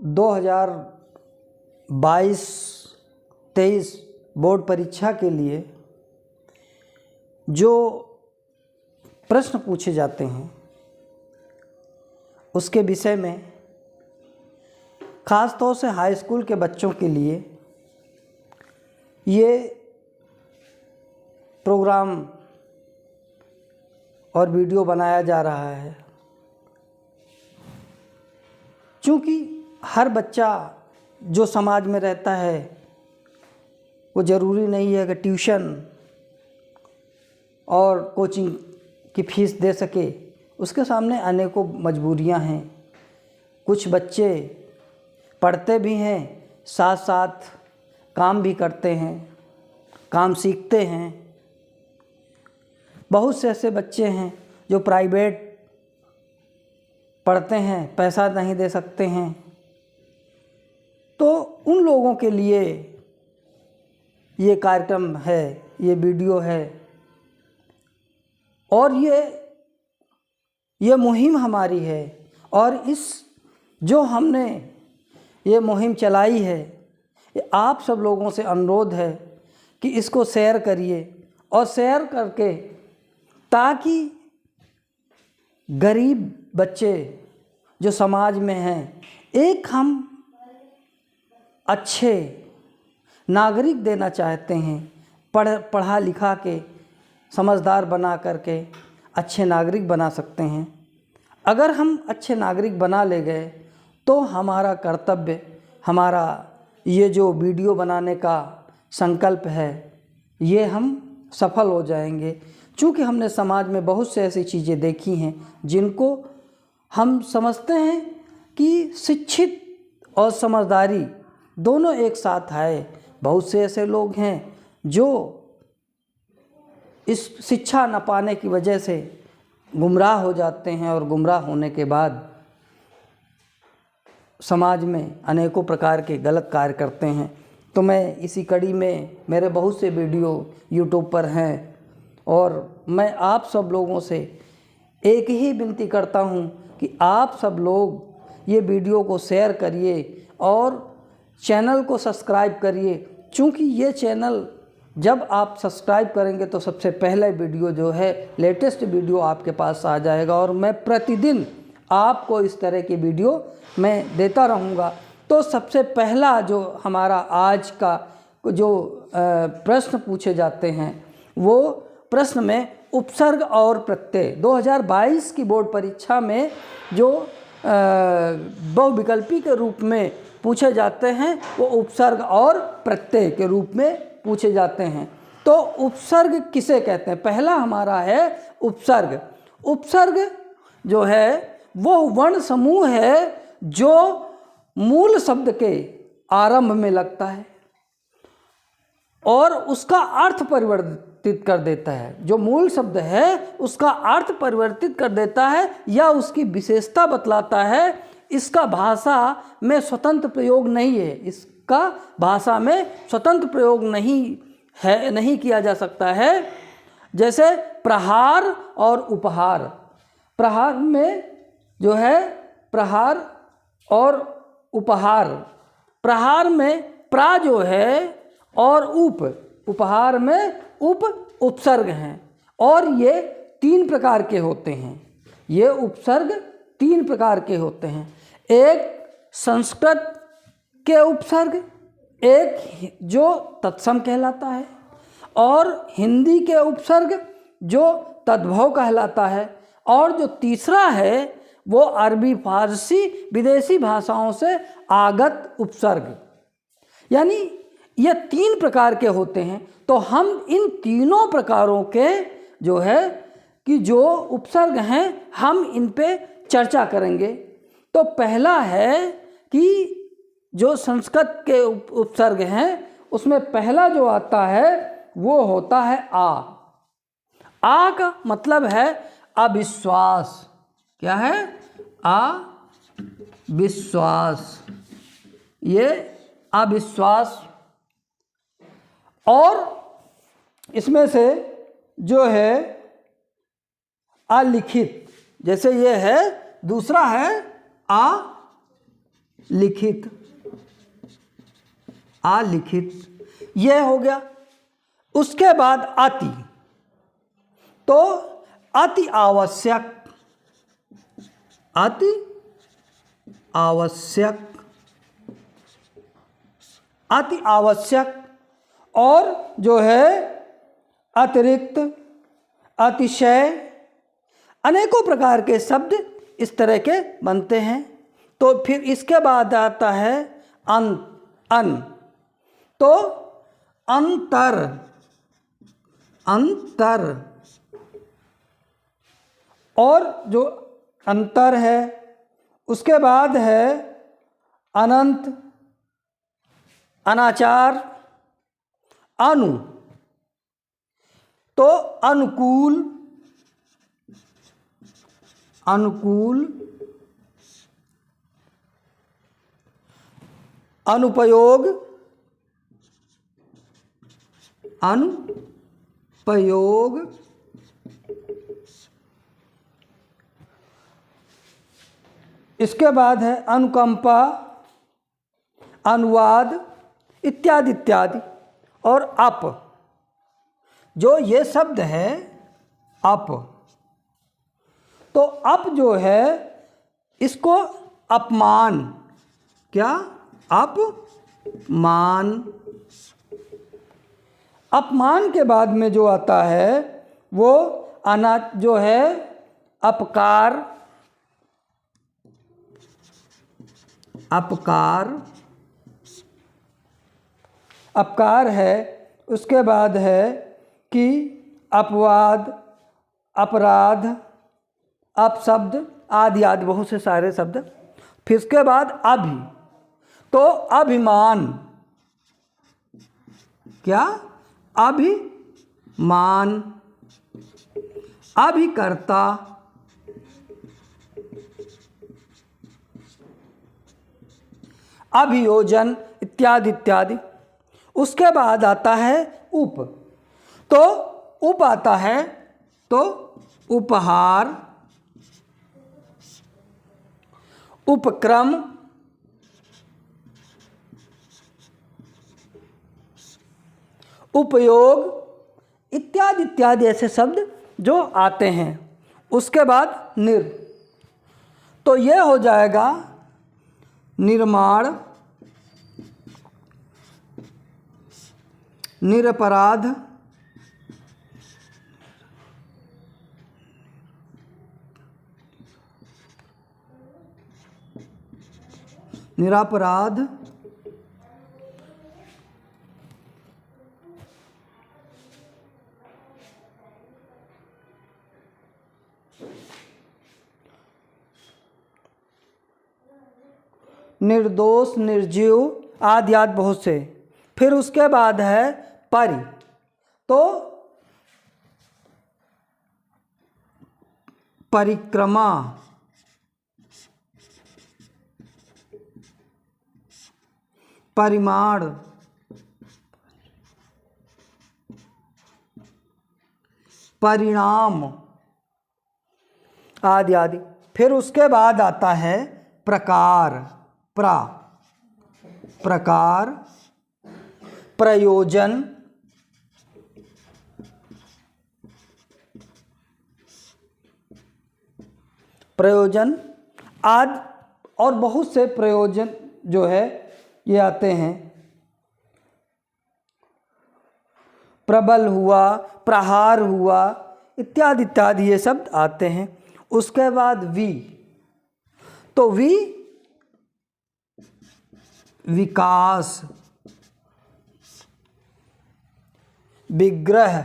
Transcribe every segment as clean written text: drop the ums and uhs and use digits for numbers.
2022-23 board परीक्षा के लिए जो प्रश्न पूछे जाते हैं उसके विषय में ख़ास तौर से हाई स्कूल के बच्चों के लिए ये प्रोग्राम और वीडियो बनाया जा रहा है। चूँकि हर बच्चा जो समाज में रहता है वो ज़रूरी नहीं है कि ट्यूशन और कोचिंग की फ़ीस दे सके, उसके सामने अनेकों मजबूरियां हैं। कुछ बच्चे पढ़ते भी हैं, साथ साथ काम भी करते हैं, काम सीखते हैं। बहुत से ऐसे बच्चे हैं जो प्राइवेट पढ़ते हैं, पैसा नहीं दे सकते हैं। तो उन लोगों के लिए ये कार्यक्रम है, ये वीडियो है और ये मुहिम हमारी है। और इस जो हमने ये मुहिम चलाई है, ये आप सब लोगों से अनुरोध है कि इसको शेयर करिए और शेयर करके ताकि गरीब बच्चे जो समाज में हैं, एक हम अच्छे नागरिक देना चाहते हैं, पढ़ा लिखा के समझदार बना करके अच्छे नागरिक बना सकते हैं। अगर हम अच्छे नागरिक बना ले गए तो हमारा कर्तव्य, हमारा ये जो वीडियो बनाने का संकल्प है, ये हम सफल हो जाएंगे। चूँकि हमने समाज में बहुत से ऐसी चीज़ें देखी हैं जिनको हम समझते हैं कि शिक्षित और समझदारी दोनों एक साथ आए। बहुत से ऐसे लोग हैं जो इस शिक्षा न पाने की वजह से गुमराह हो जाते हैं और गुमराह होने के बाद समाज में अनेकों प्रकार के गलत कार्य करते हैं। तो मैं इसी कड़ी में, मेरे बहुत से वीडियो यूट्यूब पर हैं और मैं आप सब लोगों से एक ही विनती करता हूं कि आप सब लोग ये वीडियो को शेयर करिए और चैनल को सब्सक्राइब करिए। चूँकि ये चैनल जब आप सब्सक्राइब करेंगे तो सबसे पहले वीडियो जो है, लेटेस्ट वीडियो आपके पास आ जाएगा और मैं प्रतिदिन आपको इस तरह की वीडियो मैं देता रहूँगा। तो सबसे पहला जो हमारा आज का जो प्रश्न पूछे जाते हैं, वो प्रश्न में उपसर्ग और प्रत्यय 2022 की बोर्ड परीक्षा में जो बहुविकल्पी के रूप में पूछे जाते हैं, वो उपसर्ग और प्रत्यय के रूप में पूछे जाते हैं। तो उपसर्ग किसे कहते हैं? पहला हमारा है उपसर्ग। उपसर्ग जो है वो वर्ण समूह है जो मूल शब्द के आरंभ में लगता है और उसका अर्थ परिवर्तित कर देता है। जो मूल शब्द है उसका अर्थ परिवर्तित कर देता है या उसकी विशेषता बतलाता है। इसका भाषा में स्वतंत्र प्रयोग नहीं है, इसका भाषा में स्वतंत्र प्रयोग नहीं किया जा सकता है। जैसे प्रहार और उपहार। प्रहार में जो है प्रहार और उपहार। प्रहार में प्रा जो है और उपहार में उपसर्ग हैं और ये 3 प्रकार के होते हैं। ये उपसर्ग 3 प्रकार के होते हैं। एक संस्कृत के उपसर्ग, एक जो तत्सम कहलाता है और हिंदी के उपसर्ग जो तद्भव कहलाता है और जो तीसरा है वो अरबी, फारसी, विदेशी भाषाओं से आगत उपसर्ग। यानी ये 3 प्रकार के होते हैं। तो हम इन तीनों प्रकारों के जो है कि जो उपसर्ग हैं, हम इन पे चर्चा करेंगे। तो पहला है कि जो संस्कृत के उपसर्ग हैं उसमें पहला जो आता है वो होता है आ। आ का मतलब है अविश्वास। क्या है? अविश्वास। ये अविश्वास। और इसमें से जो है अलिखित, जैसे ये है, दूसरा है लिखित, अलिखित, यह हो गया। उसके बाद अति, तो अति आवश्यक, अति आवश्यक, अति आवश्यक, और जो है अतिरिक्त, अतिशय, अनेकों प्रकार के शब्द इस तरह के बनते हैं। तो फिर इसके बाद आता है अन, तो अंतर, अंतर, और जो अंतर है, उसके बाद है अनंत, अनाचार, अनु, तो अनुकूल, अनुकूल, अनुपयोग, अनुपयोग, इसके बाद है अनुकंपा, अनुवाद, इत्यादि इत्यादि। और अप, जो ये शब्द है अप, तो अप जो है इसको अपमान, क्या, अपमान, अपमान के बाद में जो आता है वो जो है अपकार, अपकार, अपकार है। उसके बाद है कि अपवाद, अपराध, अपशब्द, आदि आदि बहुत से सारे शब्द। फिर उसके बाद अभि, तो अभिमान, क्या, अभिमान, अभिकर्ता, अभियोजन, इत्यादि इत्यादि। उसके बाद आता है उप, तो उप आता है तो उपहार, उपक्रम, उपयोग, इत्यादि इत्यादि ऐसे शब्द जो आते हैं। उसके बाद निर, तो यह हो जाएगा निर्माण, निरपराध, निरपराध, निर्दोष, निर्जीव, आदि आदि बहुत से। फिर उसके बाद है परि, तो परिक्रमा, परिमाण, परिणाम, आदि आदि। फिर उसके बाद आता है प्रकार, प्रकार, प्रयोजन, प्रयोजन आदि और बहुत से प्रयोजन जो है ये आते हैं। प्रबल हुआ, प्रहार हुआ, इत्यादि इत्यादि ये शब्द आते हैं। उसके बाद वि, तो वि विकास, विग्रह,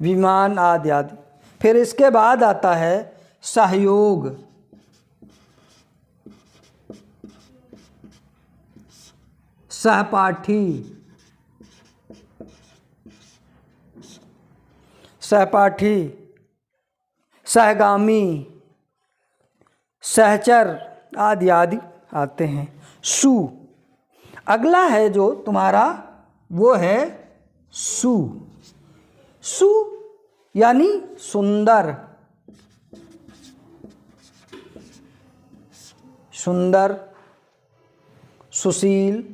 विमान, आदि आदि। फिर इसके बाद आता है सहयोग, सहपाठी, सहपाठी, सहगामी, सहचर, आदि आदि आते हैं। सु, अगला है जो तुम्हारा वो है सु, सु यानी सुंदर, सुंदर, सुशील,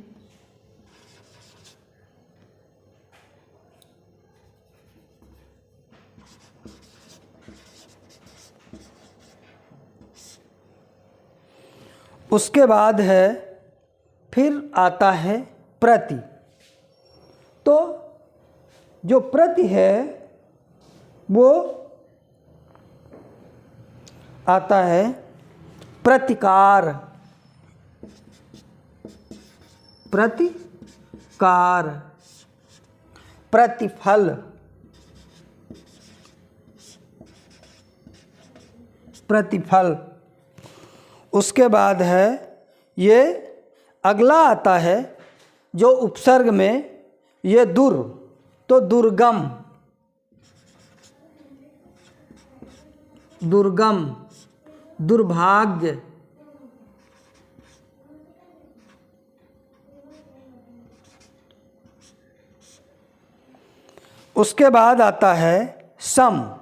उसके बाद है, फिर आता है प्रति। तो जो प्रति है वो आता है प्रतिकार, प्रतिकार, प्रतिफल, प्रतिफल। उसके बाद है ये अगला आता है जो उपसर्ग में, ये दुर, तो दुर्गम, दुर्गम, दुर्भाग्य, उसके बाद आता है सम।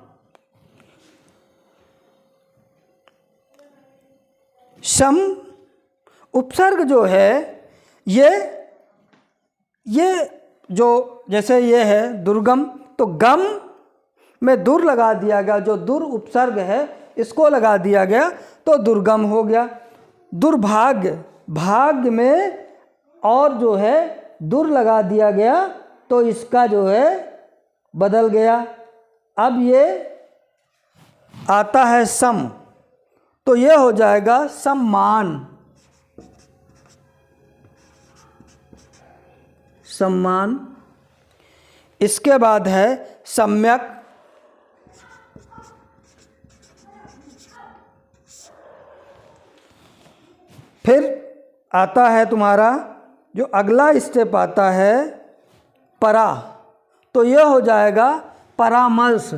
सम उपसर्ग जो है ये जो जैसे ये है दुर्गम, तो गम में दुर लगा दिया गया, जो दुर उपसर्ग है इसको लगा दिया गया तो दुर्गम हो गया। दुर्भाग्य, भाग्य में और जो है दुर लगा दिया गया तो इसका जो है बदल गया। अब ये आता है सम, तो ये हो जाएगा सम्मान, सम्मान। इसके बाद है सम्यक, फिर आता है तुम्हारा जो अगला स्टेप आता है परा, तो यह हो जाएगा परामर्श,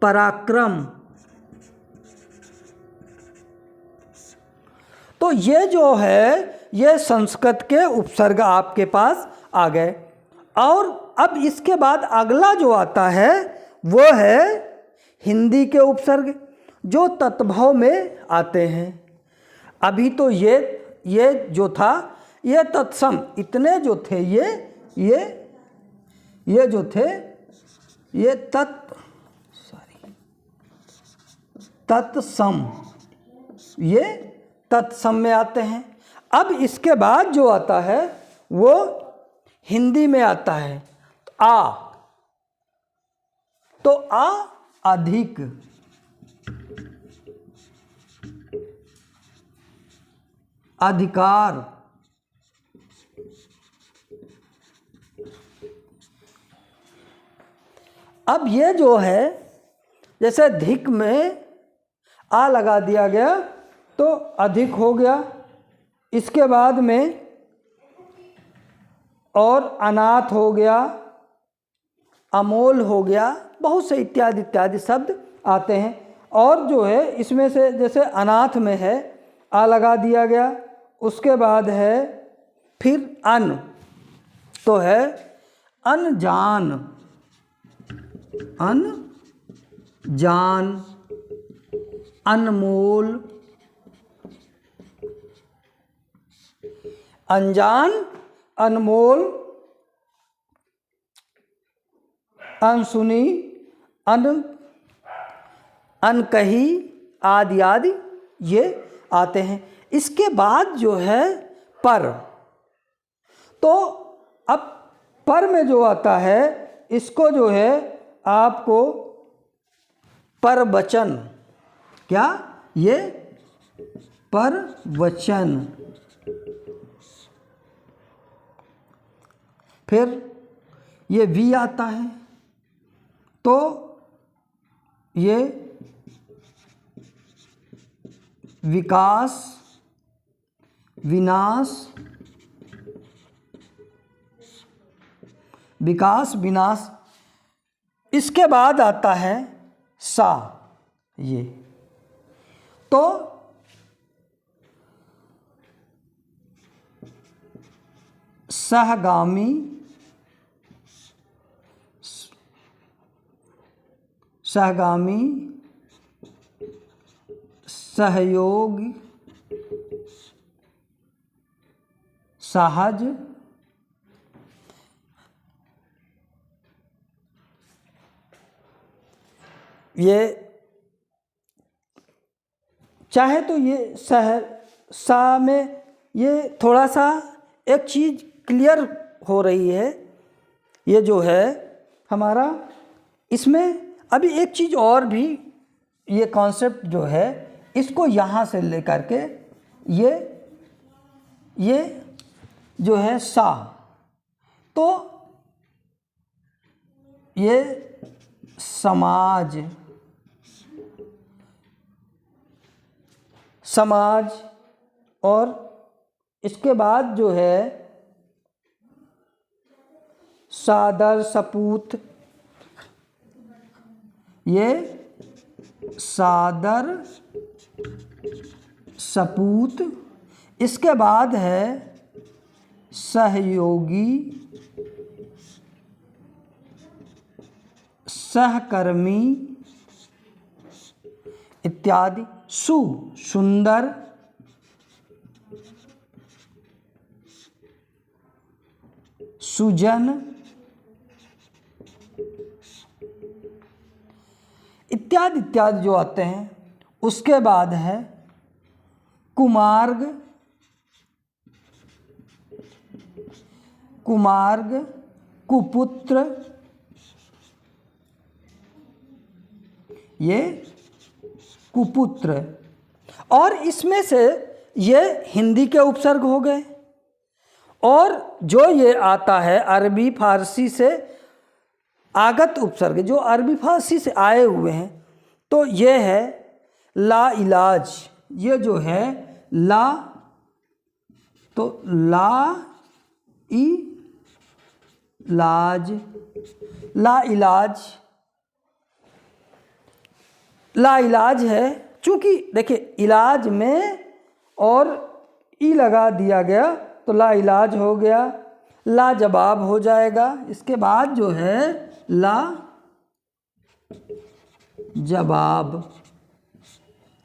पराक्रम। तो ये जो है ये संस्कृत के उपसर्ग आपके पास आ गए। और अब इसके बाद अगला जो आता है वो है हिंदी के उपसर्ग जो तत्भव में आते हैं। अभी तो ये जो था ये तत्सम, इतने जो थे ये जो थे ये तत्सम, ये तत्सम में आते हैं। अब इसके बाद जो आता है वो हिंदी में आता है आ, तो आ अधिक, अधिकार, अब ये जो है जैसे धिक में आ लगा दिया गया तो अधिक हो गया। इसके बाद में और अनाथ हो गया, अमोल हो गया, बहुत से इत्यादि इत्यादि शब्द आते हैं। और जो है इसमें से जैसे अनाथ में है आ लगा दिया गया, उसके बाद है फिर अन, तो है अनजान, अनजान, अनमोल, अनजान, अनमोल, अनसुनी, अनकही आदि आदि ये आते हैं। इसके बाद जो है पर, तो अब पर में जो आता है इसको जो है आपको परवचन, क्या ये परवचन, फिर ये वी आता है तो ये विकास, विनाश, विकास विनाश। इसके बाद आता है सा, ये तो सहगामी, सहगामी, सहयोग, सहज, ये चाहे तो ये सा में ये थोड़ा सा एक चीज़ क्लियर हो रही है, ये जो है हमारा, इसमें अभी एक चीज़ और भी, ये कॉन्सेप्ट जो है इसको यहाँ से लेकर के ये जो है सा, तो ये समाज, और इसके बाद जो है सादर, सपूत, ये सादर, सपूत, इसके बाद है सहयोगी, सहकर्मी इत्यादि। सुंदर, सुजन इत्यादि इत्यादि जो आते हैं। उसके बाद है कुमार्ग, कुपुत्र, ये कुपुत्र, और इसमें से ये हिंदी के उपसर्ग हो गए, और जो ये आता है अरबी फारसी से आगत उपसर्ग, जो अरबी फारसी से आए हुए हैं, तो ये है ला इलाज, ये जो है ला, तो ला इलाज, ला इलाज, ला इलाज है। चूँकि देखिए इलाज में और ई लगा दिया गया तो ला इलाज हो गया, ला जवाब हो जाएगा। इसके बाद जो है ला जवाब,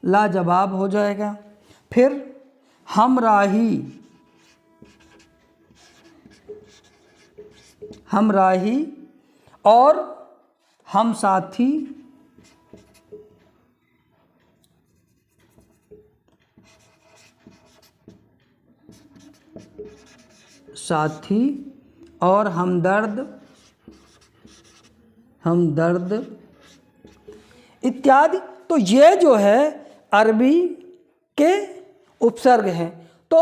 ला जवाब हो जाएगा। फिर हमराही, हमराही और हम साथी, साथी और हमदर्द, हमदर्द इत्यादि। तो ये जो है अरबी के उपसर्ग हैं। तो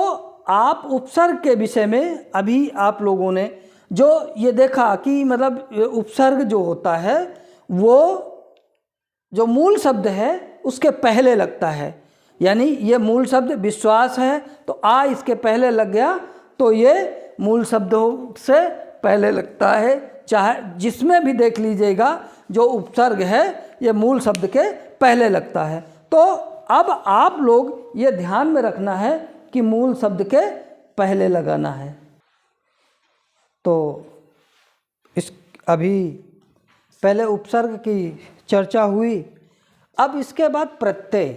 आप उपसर्ग के विषय में अभी आप लोगों ने जो ये देखा कि मतलब उपसर्ग जो होता है वो जो मूल शब्द है उसके पहले लगता है, यानी ये मूल शब्द विश्वास है तो आ इसके पहले लग गया तो ये मूल शब्दों से पहले लगता है। चाहे जिसमें भी देख लीजिएगा जो उपसर्ग है ये मूल शब्द के पहले लगता है। तो अब आप लोग ये ध्यान में रखना है कि मूल शब्द के पहले लगाना है। तो इस अभी पहले उपसर्ग की चर्चा हुई, अब इसके बाद प्रत्यय।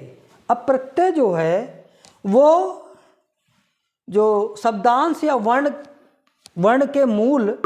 अब प्रत्यय जो है वो जो शब्दांश या वर्ण के मूल